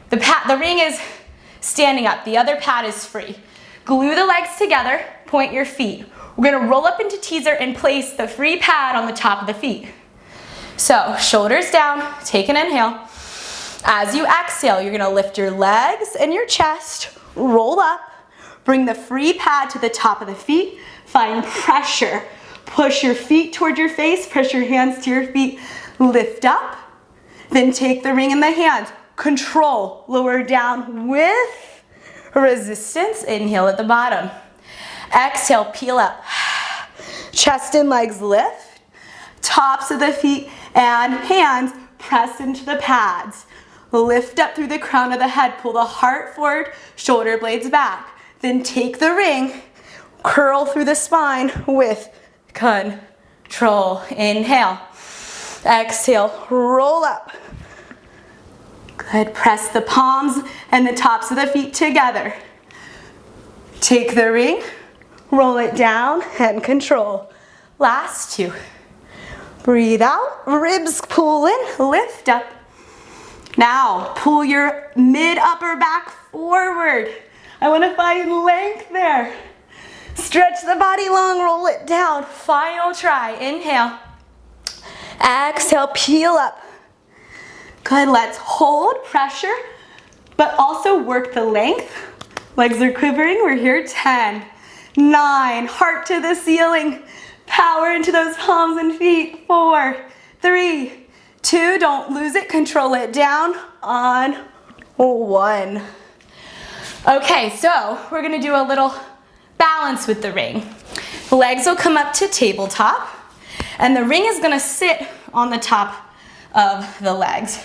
The ring is standing up, the other pad is free. Glue the legs together, point your feet. We're gonna roll up into teaser and place the free pad on the top of the feet. So, shoulders down, take an inhale. As you exhale, you're gonna lift your legs and your chest, roll up, bring the free pad to the top of the feet, find pressure. Push your feet toward your face, press your hands to your feet, lift up, then take the ring in the hands. Control, lower down with resistance. Inhale at the bottom. Exhale, peel up. Chest and legs lift. Tops of the feet and hands press into the pads. Lift up through the crown of the head. Pull the heart forward, shoulder blades back. Then take the ring, curl through the spine with control. Inhale. Exhale, roll up. Good. Press the palms and the tops of the feet together. Take the ring, roll it down, and control. Last two. Breathe out, ribs pull in, lift up. Now, pull your mid-upper back forward. I want to find length there. Stretch the body long, roll it down. Final try. Inhale. Exhale, peel up. Good, let's hold pressure, but also work the length. Legs are quivering, we're here. 10, 9, heart to the ceiling. Power into those palms and feet. 4, 3, 2, don't lose it, control it down on 1. Okay, so we're gonna do a little balance with the ring. The legs will come up to tabletop, and the ring is gonna sit on the top of the legs.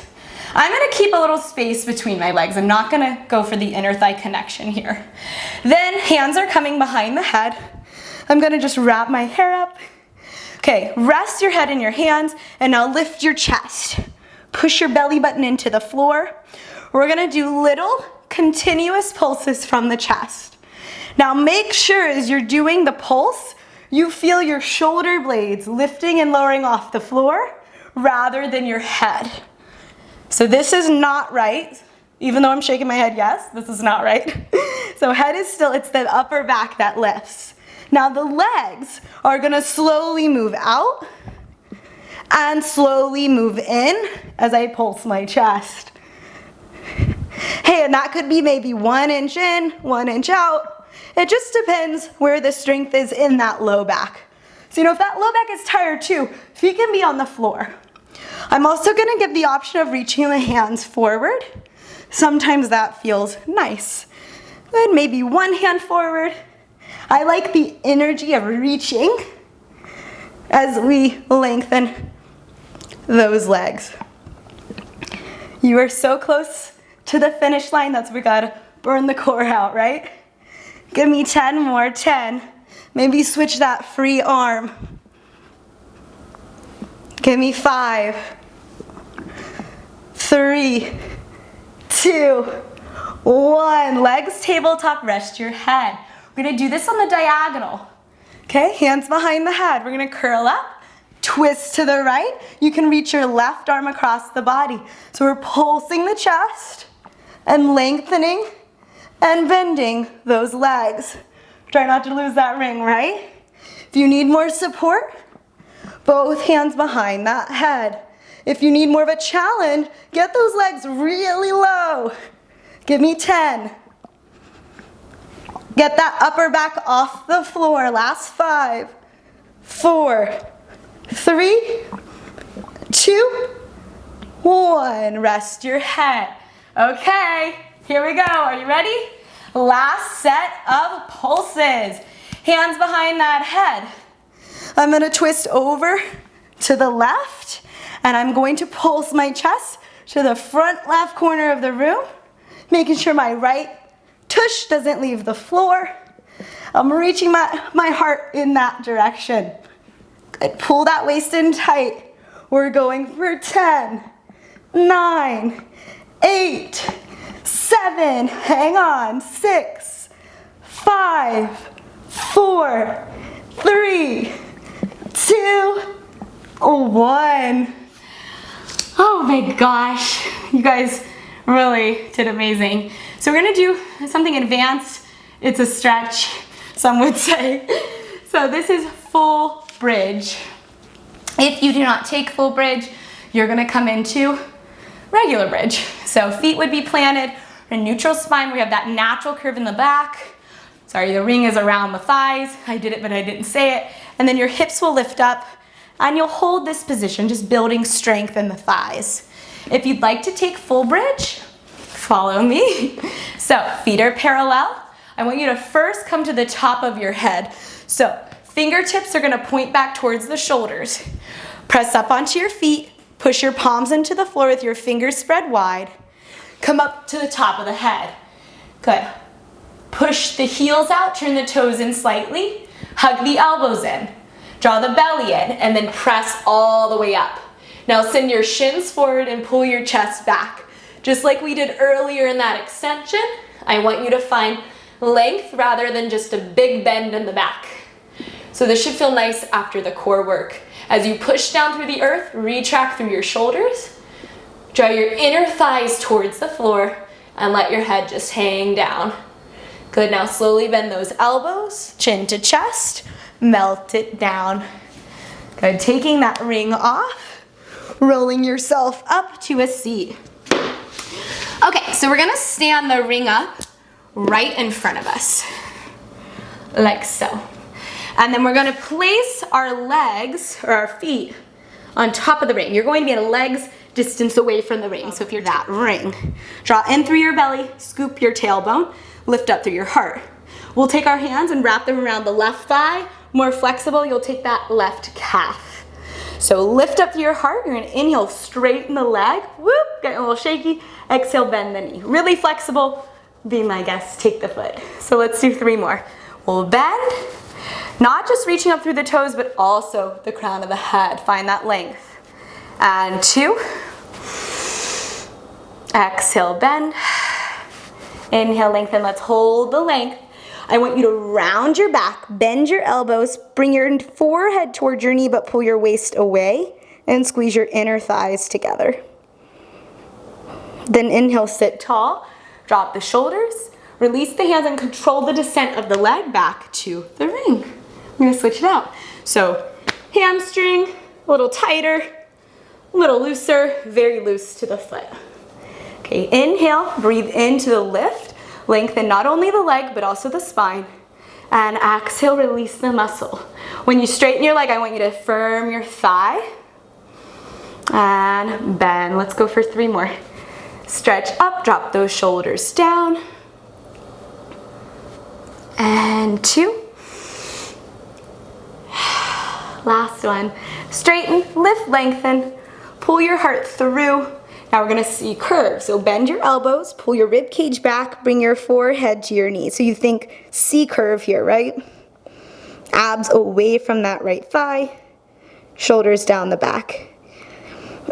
I'm gonna keep a little space between my legs. I'm not gonna go for the inner thigh connection here. Then hands are coming behind the head. I'm gonna just wrap my hair up. Okay, rest your head in your hands, and now lift your chest. Push your belly button into the floor. We're gonna do little continuous pulses from the chest. Now make sure as you're doing the pulse, you feel your shoulder blades lifting and lowering off the floor rather than your head. So this is not right. Even though I'm shaking my head, yes, this is not right. So head is still, it's the upper back that lifts. Now the legs are gonna slowly move out and slowly move in as I pulse my chest. Hey, and that could be maybe 1 inch in, 1 inch out. It just depends where the strength is in that low back. So if that low back is tired too, feet can be on the floor. I'm also gonna give the option of reaching the hands forward. Sometimes that feels nice. Then maybe one hand forward. I like the energy of reaching as we lengthen those legs. You are so close to the finish line. That's where we gotta burn the core out, right? Give me 10 more, 10. Maybe switch that free arm. Give me 5, 3, 2, 1. Legs tabletop, rest your head. We're gonna do this on the diagonal. Okay, hands behind the head. We're gonna curl up, twist to the right. You can reach your left arm across the body. So we're pulsing the chest and lengthening and bending those legs. Try not to lose that ring, right? If you need more support, both hands behind that head. If you need more of a challenge, get those legs really low. Give me 10. Get that upper back off the floor. Last 5, 4, 3, 2, 1. Rest your head. Okay, here we go. Are you ready? Last set of pulses. Hands behind that head. I'm gonna twist over to the left, and I'm going to pulse my chest to the front left corner of the room, making sure my right tush doesn't leave the floor. I'm reaching my heart in that direction. Good, pull that waist in tight. We're going for 10, 9, 8, 7, hang on, 6, 5, 4, 3, 2, 1. Oh my gosh, you guys really did amazing. So we're gonna do something advanced. It's a stretch, some would say. So this is full bridge. If you do not take full bridge, you're gonna come into regular bridge. So feet would be planted in neutral spine. We have that natural curve in the back. Sorry, the ring is around the thighs. I did it, but I didn't say it. And then your hips will lift up and you'll hold this position, just building strength in the thighs. If you'd like to take full bridge, follow me. So feet are parallel. I want you to first come to the top of your head. So fingertips are gonna point back towards the shoulders. Press up onto your feet, push your palms into the floor with your fingers spread wide. Come up to the top of the head. Good. Push the heels out, turn the toes in slightly, hug the elbows in, draw the belly in, and then press all the way up. Now send your shins forward and pull your chest back. Just like we did earlier in that extension, I want you to find length rather than just a big bend in the back. So this should feel nice after the core work. As you push down through the earth, retract through your shoulders, draw your inner thighs towards the floor, and let your head just hang down. Good, now slowly bend those elbows, chin to chest, melt it down. Good, taking that ring off, rolling yourself up to a seat. Okay, so we're gonna stand the ring up right in front of us, like so. And then we're gonna place our legs, or our feet, on top of the ring. You're going to be a leg's distance away from the ring. So if you're that ring, draw in through your belly, scoop your tailbone, lift up through your heart. We'll take our hands and wrap them around the left thigh. More flexible, you'll take that left calf. So lift up through your heart. You're gonna inhale, straighten the leg. Whoop, getting a little shaky. Exhale, bend the knee. Really flexible. Be my guest, take the foot. So let's do 3 more. We'll bend, not just reaching up through the toes, but also the crown of the head. Find that length. And 2. Exhale, bend. Inhale, lengthen. Let's hold the length. I want you to round your back, bend your elbows, bring your forehead towards your knee, but pull your waist away and squeeze your inner thighs together. Then inhale, sit tall, drop the shoulders, release the hands and control the descent of the leg back to the ring. I'm gonna switch it out. So hamstring, a little tighter, a little looser, very loose to the foot. Okay, inhale, breathe into the lift, lengthen not only the leg, but also the spine. And exhale, release the muscle. When you straighten your leg, I want you to firm your thigh and bend. Let's go for 3 more. Stretch up, drop those shoulders down. And 2. Last one. Straighten, lift, lengthen, pull your heart through. Now we're gonna see curve. So bend your elbows, pull your rib cage back, bring your forehead to your knee. So you think C curve here, right? Abs away from that right thigh, shoulders down the back.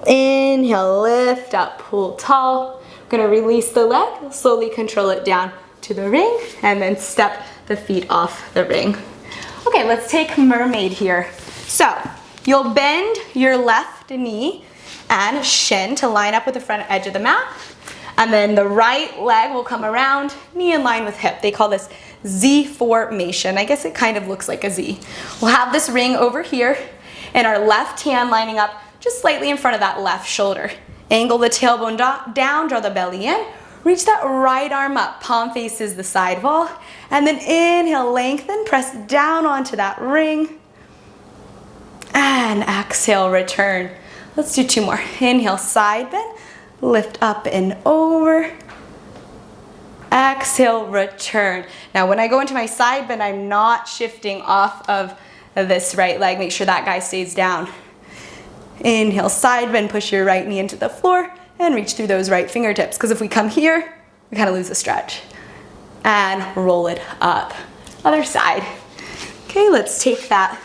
Inhale, lift up, pull tall. We're gonna release the leg, slowly control it down to the ring, and then step the feet off the ring. Okay, let's take Mermaid here. So you'll bend your left knee and shin to line up with the front edge of the mat. And then the right leg will come around, knee in line with hip. They call this Z formation. I guess it kind of looks like a Z. We'll have this ring over here and our left hand lining up just slightly in front of that left shoulder. Angle the tailbone down, draw the belly in. Reach that right arm up, palm faces the side wall. And then inhale, lengthen, press down onto that ring. And exhale, return. Let's do 2 more. Inhale, side bend, lift up and over. Exhale, return. Now when I go into my side bend, I'm not shifting off of this right leg. Make sure that guy stays down. Inhale, side bend, push your right knee into the floor and reach through those right fingertips. Because if we come here, we kind of lose the stretch. And roll it up. Other side. Okay, let's take that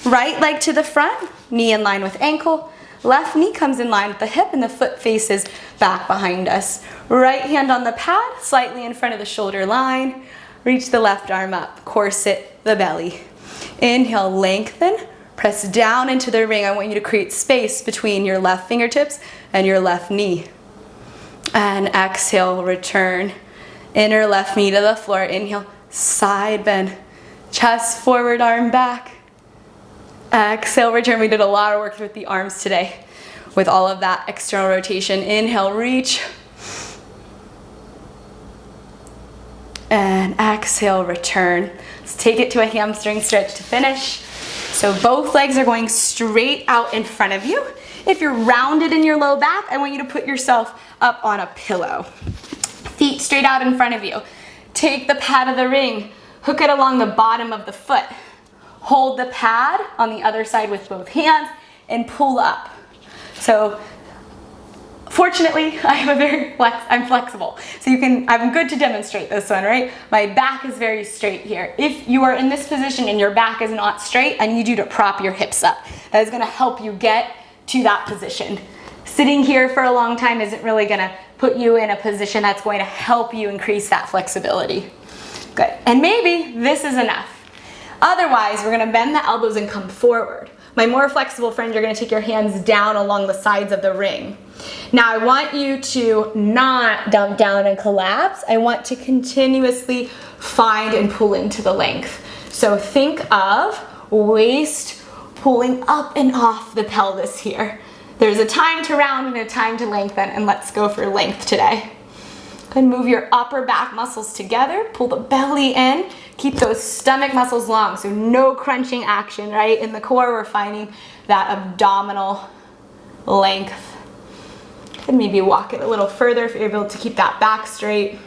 right leg to the front, knee in line with ankle. Left knee comes in line with the hip and the foot faces back behind us. Right hand on the pad, slightly in front of the shoulder line. Reach the left arm up, corset the belly. Inhale, lengthen, press down into the ring. I want you to create space between your left fingertips and your left knee. And exhale, return. Inner left knee to the floor. Inhale, side bend, chest forward, arm back. Exhale, return. We did a lot of work with the arms today with all of that external rotation. Inhale, reach. And exhale, return. Let's take it to a hamstring stretch to finish. So both legs are going straight out in front of you. If you're rounded in your low back, I want you to put yourself up on a pillow. Feet straight out in front of you. Take the pad of the ring, hook it along the bottom of the foot. Hold the pad on the other side with both hands and pull up. So fortunately, I'm flexible. So I'm good to demonstrate this one, right? My back is very straight here. If you are in this position and your back is not straight, I need you to prop your hips up. That is gonna help you get to that position. Sitting here for a long time isn't really gonna put you in a position that's going to help you increase that flexibility. Good, and maybe this is enough. Otherwise, we're gonna bend the elbows and come forward. My more flexible friend, you're gonna take your hands down along the sides of the ring. Now I want you to not dump down and collapse. I want to continuously find and pull into the length. So think of waist pulling up and off the pelvis here. There's a time to round and a time to lengthen, and let's go for length today. Go ahead and move your upper back muscles together, pull the belly in, keep those stomach muscles long, so no crunching action, right? In the core, we're finding that abdominal length. And maybe walk it a little further if you're able to keep that back straight.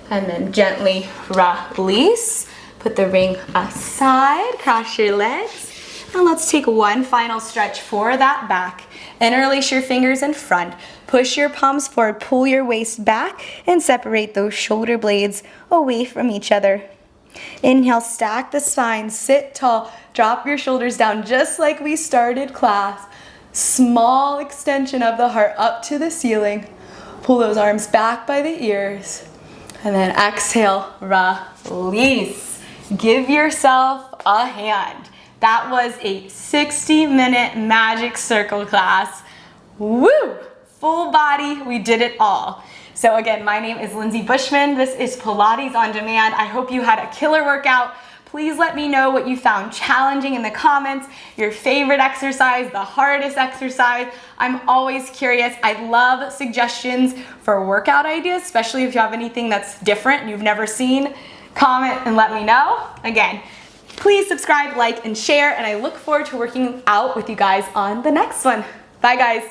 And then gently release. Put the ring aside, cross your legs. And let's take one final stretch for that back. Interlace your fingers in front. Push your palms forward, pull your waist back, and separate those shoulder blades away from each other. Inhale, stack the spine, sit tall, drop your shoulders down just like we started class. Small extension of the heart up to the ceiling. Pull those arms back by the ears. And then exhale, release. Give yourself a hand. That was a 60-minute magic circle class. Woo! Full body, we did it all. So again, my name is Lindsay Bushman. This is Pilates on Demand. I hope you had a killer workout. Please let me know what you found challenging in the comments, your favorite exercise, the hardest exercise. I'm always curious. I love suggestions for workout ideas, especially if you have anything that's different you've never seen. Comment and let me know. Again, please subscribe, like, and share, and I look forward to working out with you guys on the next one. Bye, guys.